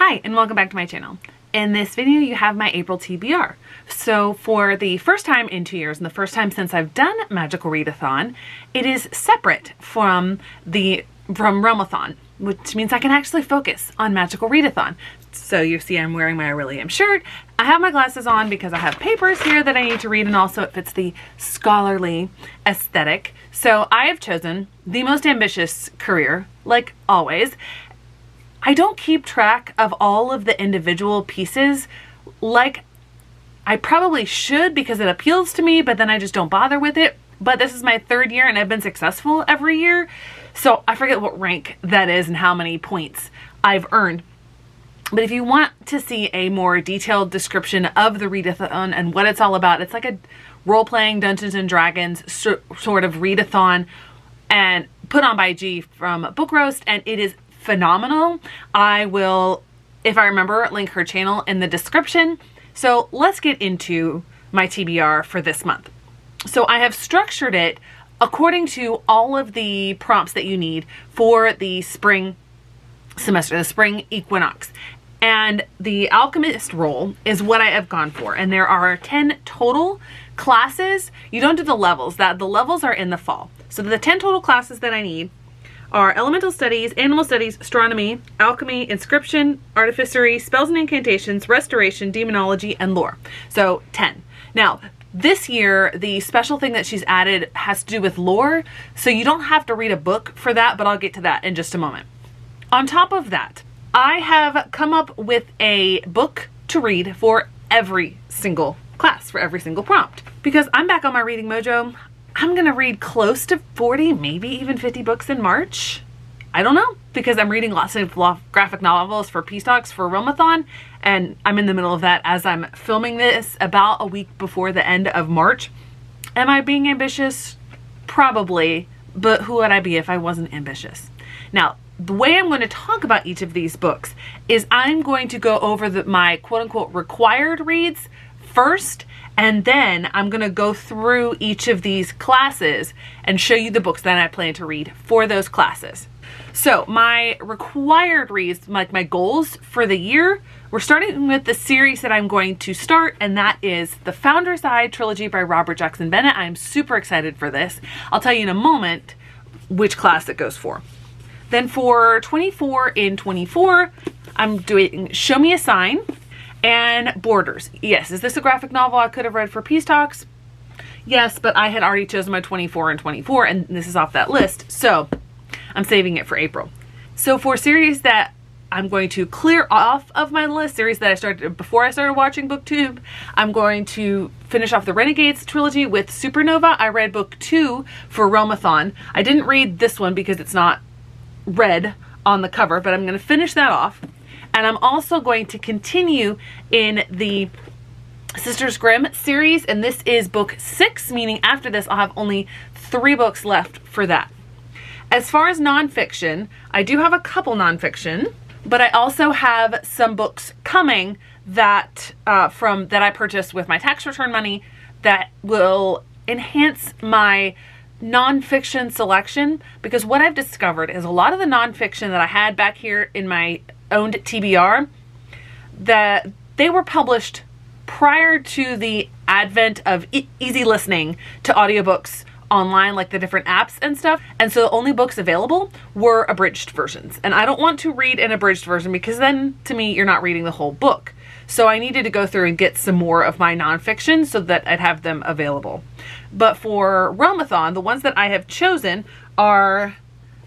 Hi, and welcome back to my channel. In this video, you have my April TBR. So for the first time in 2 years, and the first time since I've done Magical Readathon, it is separate from Realmathon, which means I can actually focus on Magical Readathon. So you see I'm wearing my I Really Am shirt. I have my glasses on because I have papers here that I need to read, and also it fits the scholarly aesthetic. So I have chosen the most ambitious career, like always. I don't keep track of all of the individual pieces like I probably should because it appeals to me, but then I just don't bother with it. But this is my third year and I've been successful every year. So I forget what rank that is and how many points I've earned. But if you want to see a more detailed description of the readathon and what it's all about, it's like a role-playing Dungeons and Dragons sort of readathon and put on by G from Book Roast, and it is phenomenal. I will, if I remember, link her channel in the description. So let's get into my TBR for this month. So I have structured it according to all of the prompts that you need for the spring semester, the spring equinox. And the alchemist role is what I have gone for. And there are 10 total classes. You don't do the levels. The levels are in the fall. So the 10 total classes that I need are Elemental Studies, Animal Studies, Astronomy, Alchemy, Inscription, Artificery, Spells and Incantations, Restoration, Demonology, and Lore. So 10. Now, this year, the special thing that she's added has to do with lore, so you don't have to read a book for that, but I'll get to that in just a moment. On top of that, I have come up with a book to read for every single class, for every single prompt. Because I'm back on my reading mojo, I'm gonna read close to 40, maybe even 50 books in March. I don't know, because I'm reading lots of graphic novels for Peace Talks for Realmathon, and I'm in the middle of that as I'm filming this about a week before the end of March. Am I being ambitious? Probably, but who would I be if I wasn't ambitious? Now, the way I'm going to talk about each of these books is I'm going to go over my quote-unquote required reads first, and then I'm going to go through each of these classes and show you the books that I plan to read for those classes. So my required reads, like my goals for the year, we're starting with the series that I'm going to start, and that is the Founder's Eye trilogy by Robert Jackson Bennett. I'm super excited for this. I'll tell you in a moment which class it goes for. Then for 24 in 24, I'm doing Show Me a Sign and Borders. Yes, is this a graphic novel I could have read for Peace Talks? Yes, but I had already chosen my 24 and 24, and this is off that list, so I'm saving it for April. So for series that I'm going to clear off of my list, series that I started before I started watching BookTube, I'm going to finish off the Renegades trilogy with Supernova. I read book 2 for Realmathon. I didn't read this one because it's not red on the cover, but I'm going to finish that off. And I'm also going to continue in the Sisters Grimm series, and this is book 6, meaning after this I'll have only 3 books left for that. As far as nonfiction, I do have a couple nonfiction, but I also have some books coming that that I purchased with my tax return money that will enhance my nonfiction selection, because what I've discovered is a lot of the nonfiction that I had back here in my owned TBR, that they were published prior to the advent of easy listening to audiobooks online, like the different apps and stuff. And so the only books available were abridged versions. And I don't want to read an abridged version because then to me, you're not reading the whole book. So I needed to go through and get some more of my nonfiction so that I'd have them available. But for Realmathon, the ones that I have chosen are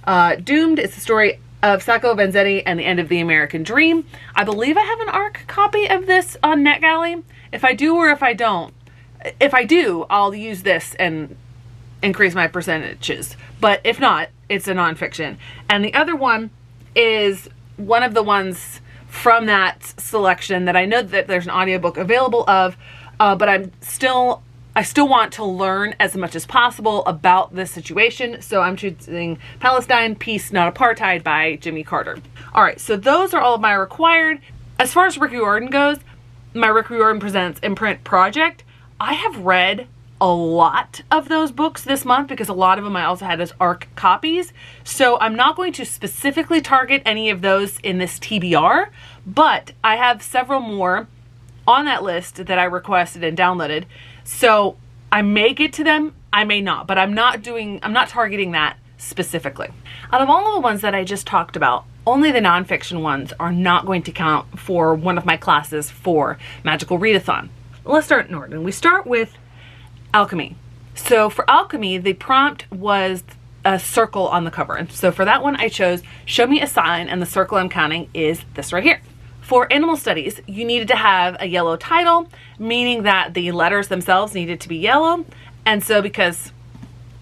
Doomed. It's the story of Sacco Vanzetti and the End of the American Dream. I believe I have an ARC copy of this on NetGalley. If I do or if I don't, if I do, I'll use this and increase my percentages. But if not, it's a nonfiction. And the other one is one of the ones from that selection that I know that there's an audiobook available of, but I still want to learn as much as possible about this situation. So I'm choosing Palestine, Peace, Not Apartheid by Jimmy Carter. All right, so those are all of my required. As far as Rick Riordan goes, my Rick Riordan Presents imprint project, I have read a lot of those books this month because a lot of them I also had as ARC copies. So I'm not going to specifically target any of those in this TBR, but I have several more on that list that I requested and downloaded. So I may get to them, I may not, but I'm not targeting that specifically. Out of all of the ones that I just talked about, only the nonfiction ones are not going to count for one of my classes for Magical Readathon. Let's start in order. We start with alchemy. So for alchemy, the prompt was a circle on the cover. And so for that one, I chose show me a sign, and the circle I'm counting is this right here. For animal studies, you needed to have a yellow title, meaning that the letters themselves needed to be yellow. And so because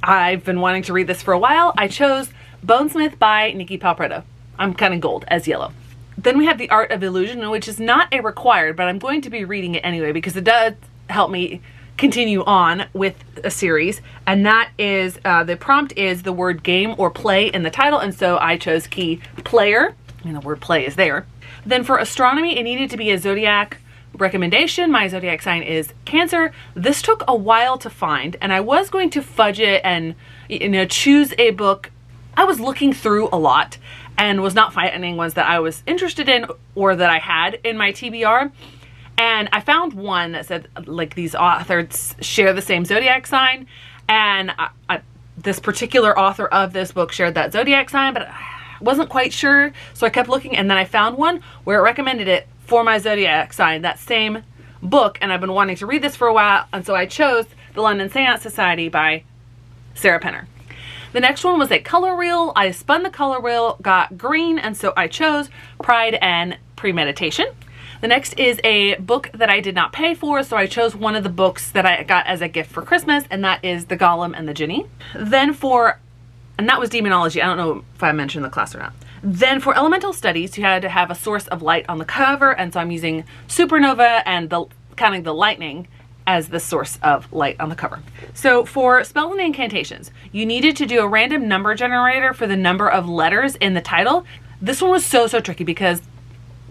I've been wanting to read this for a while, I chose Bonesmith by Nikki Palpretto. I'm kind of gold as yellow. Then we have the Art of Illusion, which is not a required, but I'm going to be reading it anyway because it does help me continue on with a series. And that is, the prompt is the word game or play in the title. And so I chose key player. I mean, the word play is there. Then for astronomy, it needed to be a zodiac recommendation. My zodiac sign is Cancer. This took a while to find, and I was going to fudge it and, choose a book. I was looking through a lot and was not finding ones that I was interested in or that I had in my TBR. And I found one that said, like, these authors share the same zodiac sign. And this particular author of this book shared that zodiac sign, but I wasn't quite sure. So I kept looking, and then I found one where it recommended it for my zodiac sign, that same book. And I've been wanting to read this for a while. And so I chose The London Seance Society by Sarah Penner. The next one was a color wheel. I spun the color wheel, got green, and so I chose Pride and Premeditation. The next is a book that I did not pay for, so I chose one of the books that I got as a gift for Christmas, and that is The Golem and the Jinni. And that was Demonology. I don't know if I mentioned the class or not. Then for Elemental Studies, you had to have a source of light on the cover, and so I'm using Supernova and counting the lightning as the source of light on the cover. So for spells and incantations, you needed to do a random number generator for the number of letters in the title. This one was so tricky because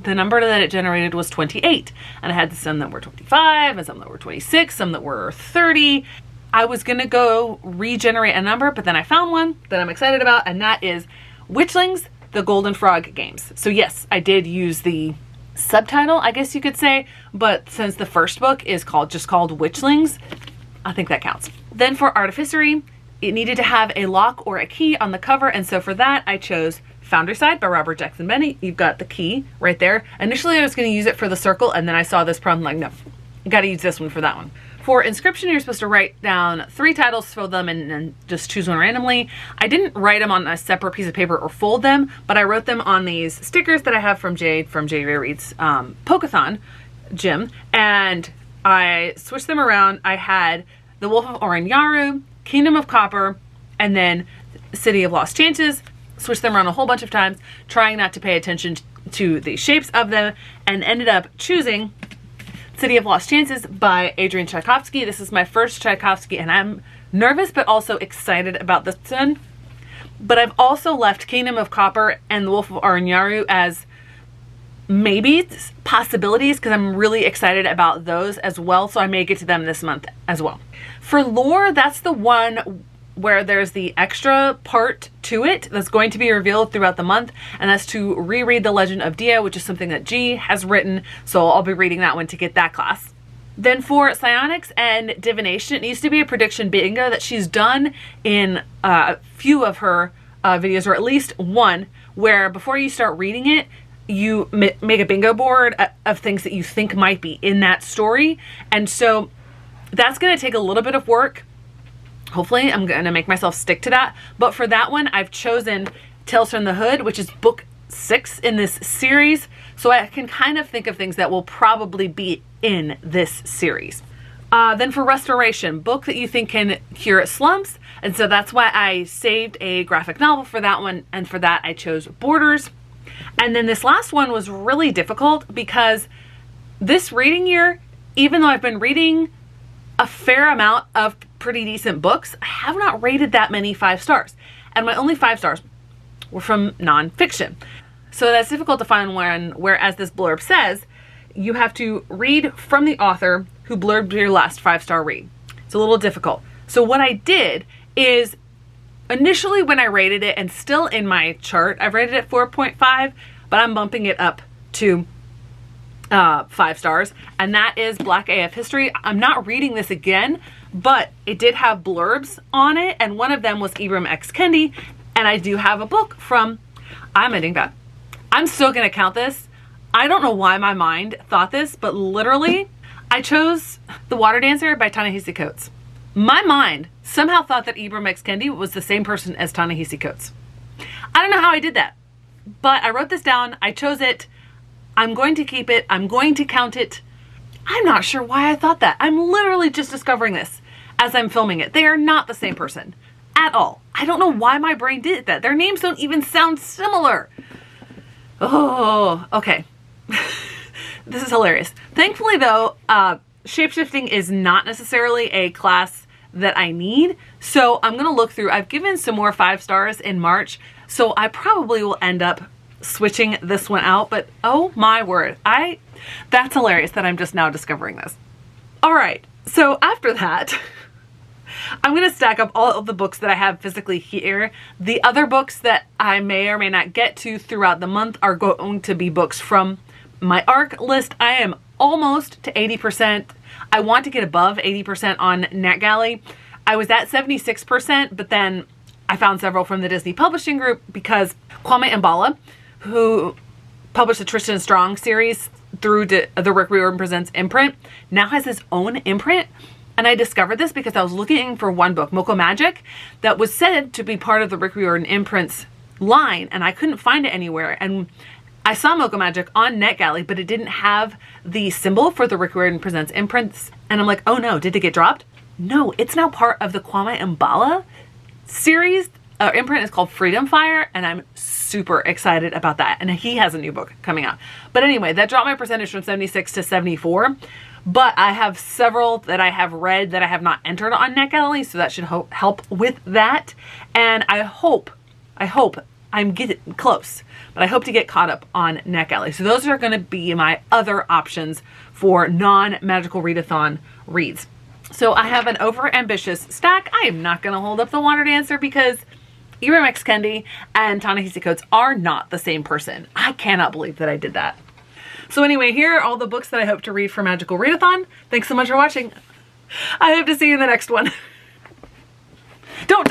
the number that it generated was 28, and I had some that were 25 and some that were 26, some that were 30. I was gonna go regenerate a number, but then I found one that I'm excited about, and that is Witchlings, the Golden Frog Games. So yes, I did use the subtitle, I guess you could say, but since the first book is just called Witchlings, I think that counts. Then for Artificery, it needed to have a lock or a key on the cover, and so for that I chose Founderside by Robert Jackson Bennett. You've got the key right there. Initially I was going to use it for the circle, and then I saw this problem, like, no, you got to use this one for that one. For Inscription, you're supposed to write down 3 titles, fill them, and just choose one randomly. I didn't write them on a separate piece of paper or fold them, but I wrote them on these stickers that I have from Jade from Jade Reads Pokeathon gym, and I switched them around. I had The Wolf of Orinyaru, Kingdom of Copper, and then City of Lost Chances. Switched them around a whole bunch of times, trying not to pay attention to the shapes of them, and ended up choosing City of Lost Chances by Adrian Tchaikovsky. This is my first Tchaikovsky, and I'm nervous but also excited about this one. But I've also left Kingdom of Copper and The Wolf of Orinyaru as maybe possibilities because I'm really excited about those as well, so I may get to them this month as well. For lore, that's the one where there's the extra part to it that's going to be revealed throughout the month, and that's to reread The Legend of Dia, which is something that G has written, so I'll be reading that one to get that class. Then for psionics and divination, it needs to be a prediction bingo that she's done in a few of her videos, or at least one, where before you start reading it, you make a bingo board of things that you think might be in that story. And so that's going to take a little bit of work. Hopefully I'm going to make myself stick to that. But for that one, I've chosen Tales from the Hood, which is book 6 in this series. So I can kind of think of things that will probably be in this series. Then for restoration, book that you think can cure slumps. And so that's why I saved a graphic novel for that one. And for that, I chose Borders. And then this last one was really difficult because this reading year, even though I've been reading a fair amount of pretty decent books, I have not rated that many 5 stars. And my only 5 stars were from nonfiction. So that's difficult to find one, whereas this blurb says, you have to read from the author who blurbed your last 5-star read. It's a little difficult. So what I did is initially when I rated it, and still in my chart, I've rated it 4.5, but I'm bumping it up to 5 stars, and that is Black AF History. I'm not reading this again, but it did have blurbs on it, and one of them was Ibram X. Kendi, and I do have a book from, I'm ending that. I'm still gonna count this. I don't know why my mind thought this, but literally, I chose The Water Dancer by Ta-Nehisi Coates. My mind somehow thought that Ibram X. Kendi was the same person as Ta-Nehisi Coates. I don't know how I did that, but I wrote this down, I chose it, I'm going to keep it, I'm going to count it. I'm not sure why I thought that. I'm literally just discovering this as I'm filming it. They are not the same person at all. I don't know why my brain did that. Their names don't even sound similar. Oh, okay. This is hilarious. Thankfully though, shapeshifting is not necessarily a class that I need. So I'm gonna look through, I've given some more 5 stars in March, so I probably will end up switching this one out, but oh my word, that's hilarious that I'm just now discovering this. All right, so after that, I'm gonna stack up all of the books that I have physically here. The other books that I may or may not get to throughout the month are going to be books from my ARC list. I am almost to 80%. I want to get above 80% on NetGalley. I was at 76%, but then I found several from the Disney Publishing Group because Kwame Mbala, who published the Tristan Strong series through the Rick Riordan Presents imprint, now has his own imprint. And I discovered this because I was looking for one book, Moko Magic, that was said to be part of the Rick Riordan imprints line, and I couldn't find it anywhere. And I saw Moko Magic on NetGalley, but it didn't have the symbol for the Rick Riordan Presents imprints. And I'm like, oh no, did it get dropped? No, it's now part of the Kwame Mbala series. Imprint is called Freedom Fire, and I'm super excited about that. And he has a new book coming out. But anyway, that dropped my percentage from 76 to 74. But I have several that I have read that I have not entered on NetGalley, so that should help with that. And I hope I'm getting close, but I hope to get caught up on NetGalley. So those are going to be my other options for non-Magical Readathon reads. So I have an overambitious stack. I am not going to hold up The Water Dancer because Ibram X. Kendi and Ta-Nehisi Coates are not the same person. I cannot believe that I did that. So anyway, here are all the books that I hope to read for Magical Readathon. Thanks so much for watching. I hope to see you in the next one. Don't.